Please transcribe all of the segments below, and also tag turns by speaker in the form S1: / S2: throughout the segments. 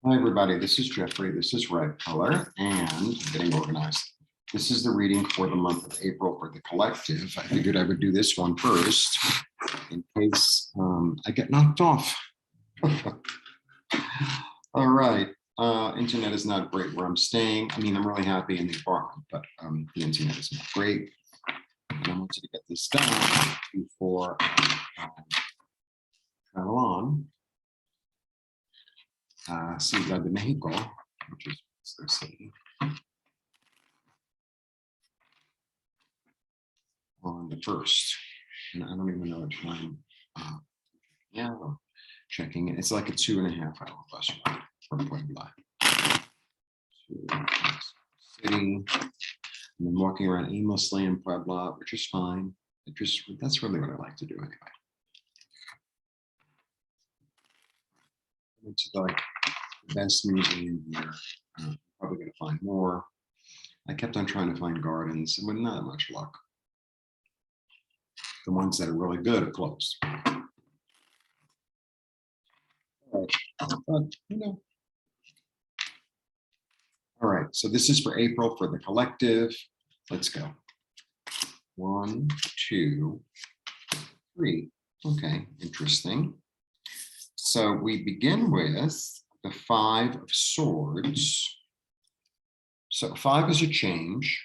S1: Hi, everybody. This is Jeffrey. This is Red Color and getting organized. This is the reading for the month of April for the collective. I figured I would do this one first in case I get knocked off. All right. Internet is not great where I'm staying. I mean, I'm really happy in the apartment, but the internet is not great. And I wanted to get this done before I travel on. Ciudad de Mexico, which is their city, on the 1st. And I don't even know what time. Yeah, well, checking it. It's like a 2.5-hour bus ride from Puebla to city. And then walking around aimlessly in Puebla, which is fine. That's really what I like to do anyway. It's like the best museum here. Probably going to find more. I kept on trying to find gardens, but not that much luck. The ones that are really good are closed. All right. But, all right, so this is for April for the collective. Let's go. 1, 2, 3. Okay, interesting. So we begin with the 5 of Swords. So 5 is a change.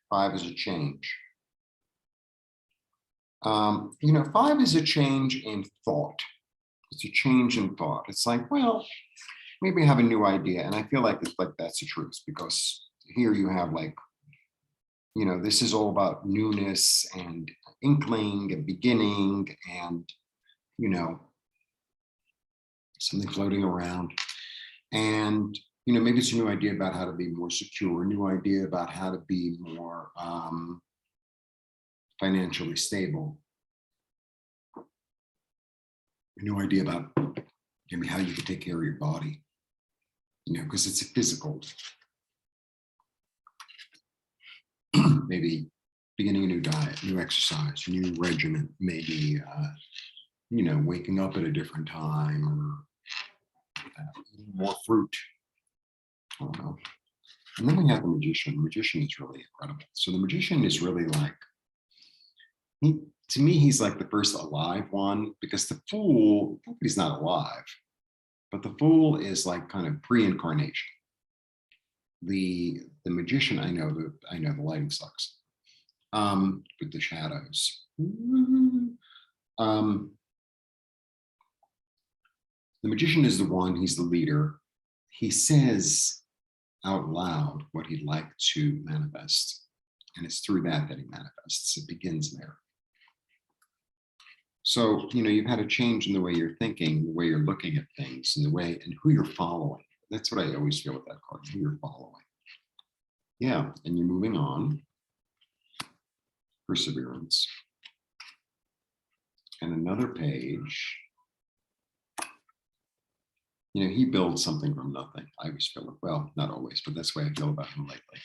S1: 5 is a change. 5 is a change in thought. It's a change in thought. It's like, well, maybe I have a new idea. And I feel like that's the truth, because here you have like, this is all about newness and inkling and beginning and, something floating around. And, maybe it's a new idea about how to be more secure, a new idea about how to be more financially stable, a new idea about maybe how you can take care of your body, because it's a physical. Maybe beginning a new diet, new exercise, new regimen, maybe, waking up at a different time or eating more fruit. I don't know. And then we have the Magician. The Magician is really incredible. So the Magician is really like, to me, he's like the first alive one, because the Fool, he's not alive, but the Fool is like kind of pre-incarnation. The Magician, I know the lighting sucks with the shadows. The Magician is the one, he's the leader. He says out loud what he'd like to manifest. And it's through that he manifests. It begins there. So, you've had a change in the way you're thinking, the way you're looking at things, and the way and who you're following. That's what I always feel with that card, who you're following. Yeah, and you're moving on. Perseverance. And another page. He builds something from nothing. I always feel it. Well, not always, but that's the way I feel about him lately.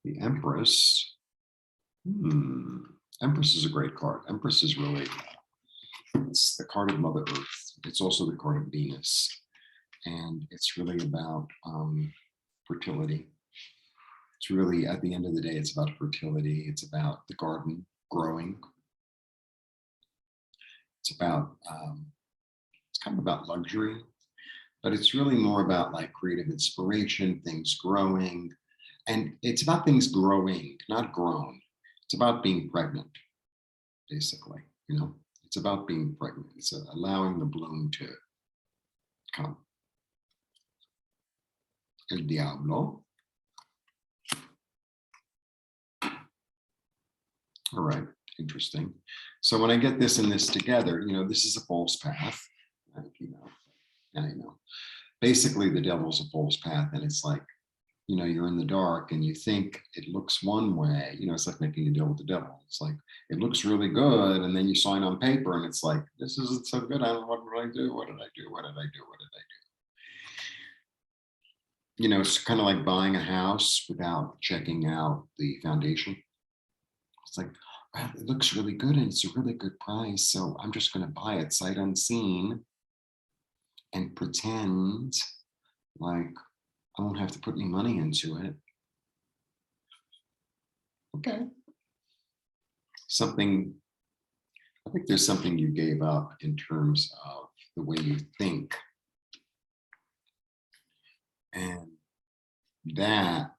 S1: The Empress. Empress is a great card. Empress is really, it's the card of Mother Earth. It's also the card of Venus. And it's really about fertility. It's really, at the end of the day, it's about fertility. It's about the garden growing. It's about, it's kind of about luxury, but it's really more about like creative inspiration, things growing. And it's about things growing, not grown. It's about being pregnant, basically, it's about being pregnant. It's allowing the bloom to come. El Diablo. All right, interesting. So when I get this and this together, this is a false path. Basically the devil's a false path, and it's like, you're in the dark and you think it looks one way, it's like making a deal with the devil. It's like, it looks really good. And then you sign on paper and it's like, this isn't so good. I don't know, what did I do? What did I do? What did I do? What did I do? It's kind of like buying a house without checking out the foundation. It's like, wow, it looks really good and it's a really good price. So I'm just going to buy it sight unseen. and pretend like I won't have to put any money into it. Okay. Something, I think there's something you gave up in terms of the way you think. And that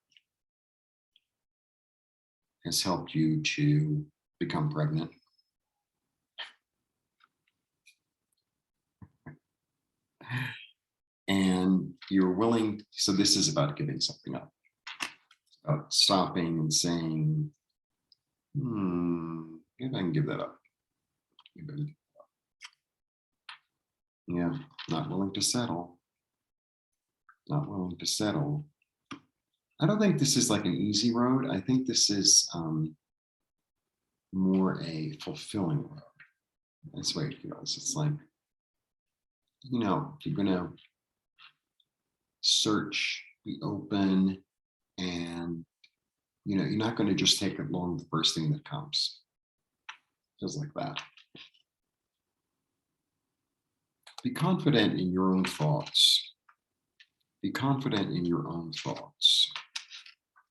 S1: has helped you to become pregnant. And you're willing, so this is about giving something up, about stopping and saying, maybe I can give that up. Yeah, not willing to settle. Not willing to settle. I don't think this is like an easy road. I think this is more a fulfilling road. That's the way it feels. It's like, you're going to search, be open, and, you're not going to just take along the first thing that comes. Feels like that. Be confident in your own thoughts. Be confident in your own thoughts.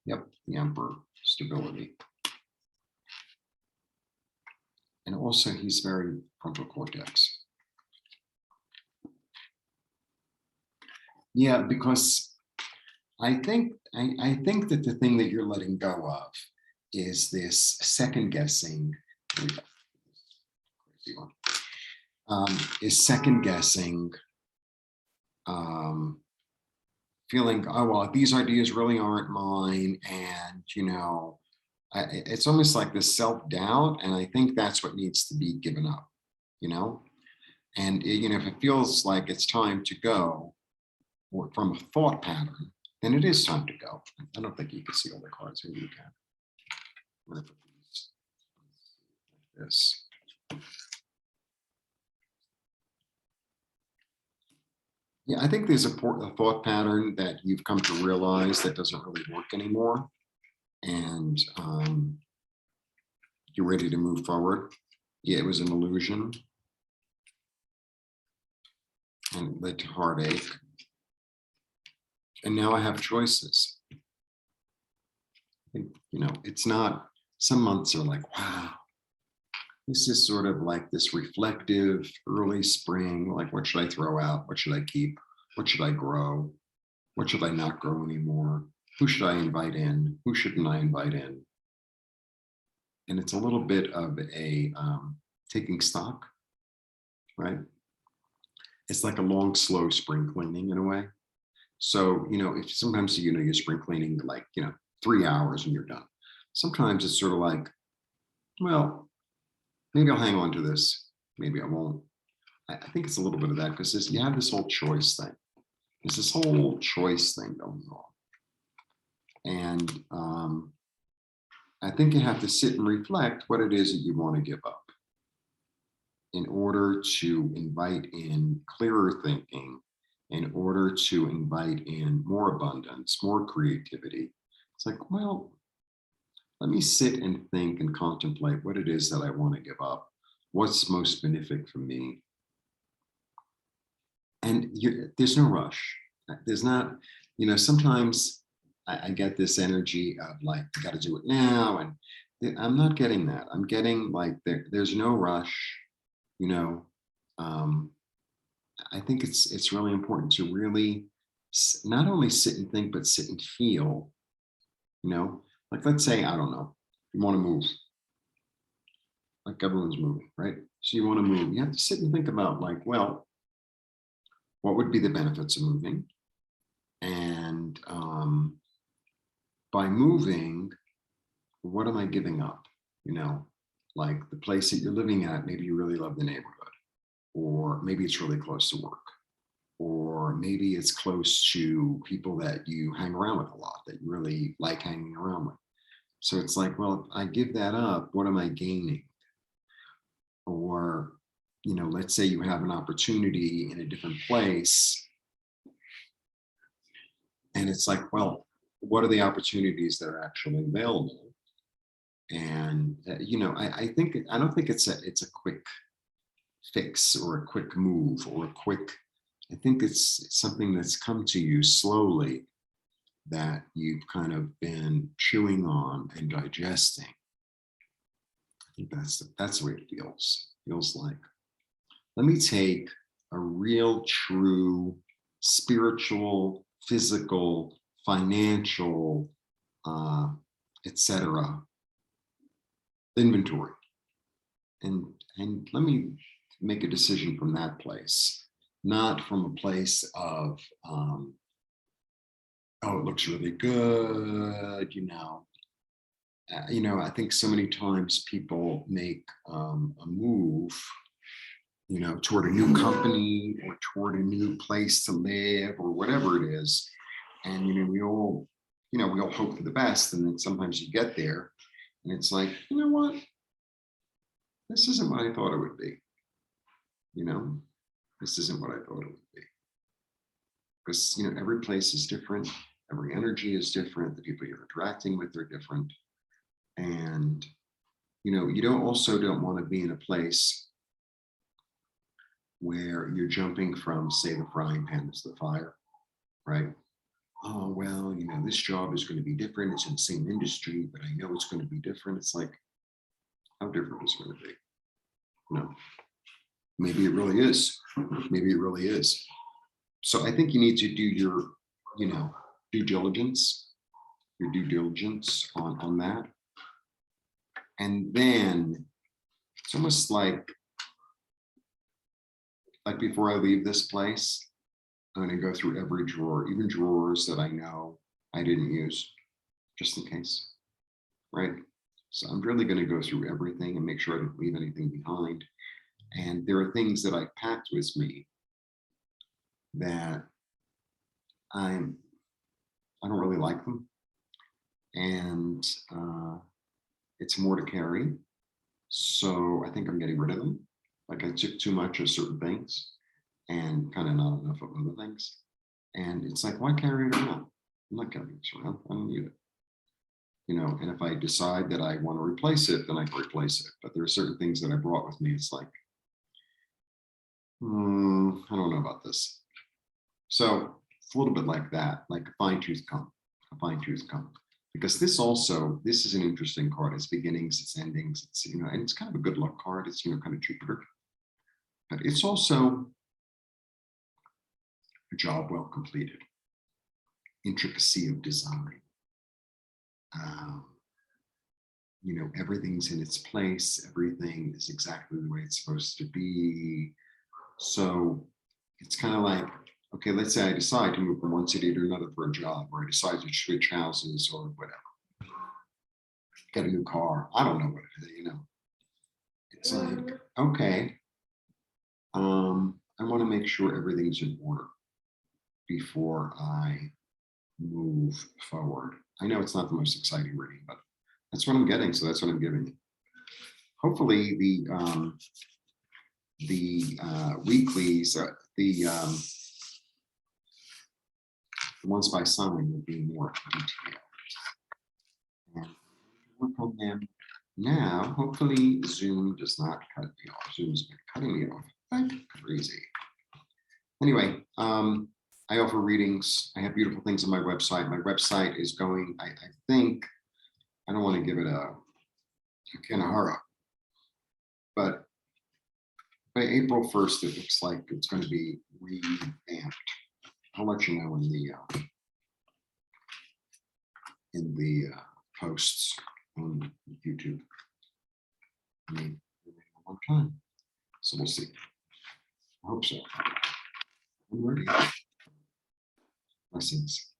S1: Yep, the Emperor, stability. And also, he's very frontal cortex. Yeah, because I think that the thing that you're letting go of is this second guessing. Is second guessing, feeling, oh well, these ideas really aren't mine, and it's almost like this self-doubt, and I think that's what needs to be given up. And if it feels like it's time to go, or from a thought pattern, then it is time to go. I don't think you can see all the cards here. You can. I'm going to put these like this. Yeah, I think there's a thought pattern that you've come to realize that doesn't really work anymore. And you're ready to move forward. Yeah, it was an illusion. And it led to heartache. And now I have choices. I think, it's not, some months are like, wow, this is sort of like this reflective early spring, like what should I throw out? What should I keep? What should I grow? What should I not grow anymore? Who should I invite in? Who shouldn't I invite in? And it's a little bit of a taking stock, right? It's like a long, slow spring cleaning in a way. So, if sometimes, you're spring cleaning like, 3 hours and you're done. Sometimes it's sort of like, well, maybe I'll hang on to this. Maybe I won't. I think it's a little bit of that because you have this whole choice thing. There's this whole choice thing going on. And I think you have to sit and reflect what it is that you want to give up in order to invite in clearer thinking, in order to invite in more abundance, more creativity. It's like, well, let me sit and think and contemplate what it is that I want to give up. What's most benefic for me? And there's no rush. There's not, sometimes I get this energy of like, you got to do it now. And I'm not getting that. I'm getting like, there's no rush, I think it's really important to really not only sit and think, but sit and feel, like, let's say, I don't know, you want to move, like everyone's moving, right? So you want to move, you have to sit and think about like, well, what would be the benefits of moving? And by moving, what am I giving up? Like the place that you're living at, maybe you really love the neighborhood, or maybe it's really close to work, or maybe it's close to people that you hang around with a lot, that you really like hanging around with. So it's like, well, if I give that up, what am I gaining? Or, let's say you have an opportunity in a different place. And it's like, well, what are the opportunities that are actually available? And, I don't think it's a quick fix or a quick move or a quick I think it's something that's come to you slowly that you've kind of been chewing on and digesting. I think that's the way it feels. Feels like, let me take a real, true, spiritual, physical, financial, etc. inventory, and let me make a decision from that place, not from a place of oh, it looks really good, I think so many times people make a move, toward a new company or toward a new place to live or whatever it is. And, we all hope for the best. And then sometimes you get there and it's like, you know what? This isn't what I thought it would be. This isn't what I thought it would be. Because, every place is different. Every energy is different. The people you're interacting with are different. And, you don't want to be in a place where you're jumping from, say, the frying pan to the fire, right? Oh, well, this job is going to be different. It's in the same industry, but I know it's going to be different. It's like, how different is it going to be? Maybe it really is. Maybe it really is. So I think you need to do your, due diligence, on that. And then it's almost like before I leave this place, I'm going to go through every drawer, even drawers that I know I didn't use, just in case, right? So I'm really going to go through everything and make sure I don't leave anything behind. And there are things that I packed with me that I don't really like them, and it's more to carry. So I think I'm getting rid of them. Like I took too much of certain things and kind of not enough of other things. And it's like, why carry it around? I'm not carrying this around. I don't need it. And if I decide that I want to replace it, then I can replace it. But there are certain things that I brought with me. It's like, I don't know about this. So it's a little bit like that, like a fine-tooth comb, Because this is an interesting card. It's beginnings, it's endings, it's, and it's kind of a good luck card. It's, kind of Jupiter. But it's also a job well completed, intricacy of design. Everything's in its place. Everything is exactly the way it's supposed to be. So it's kind of like, okay, let's say I decide to move from one city to another for a job, or I decide to switch houses or whatever, get a new car. I don't know what it is, It's like, okay, I want to make sure everything's in order before I move forward. I know it's not the most exciting reading, but that's what I'm getting, so that's what I'm giving you. Hopefully the weeklies, the ones by sign will be more detailed. And work on them now. Hopefully Zoom does not cut me off. Zoom's been cutting me off like crazy. Anyway, I offer readings. I have beautiful things on my website. My website is going, I think, I don't want to give it a Kanahara, but by April 1st, it looks like it's going to be revamped. I'll let you know in the posts on YouTube. I mean, a long time, so we'll see. I hope so. I'm ready. Blessings.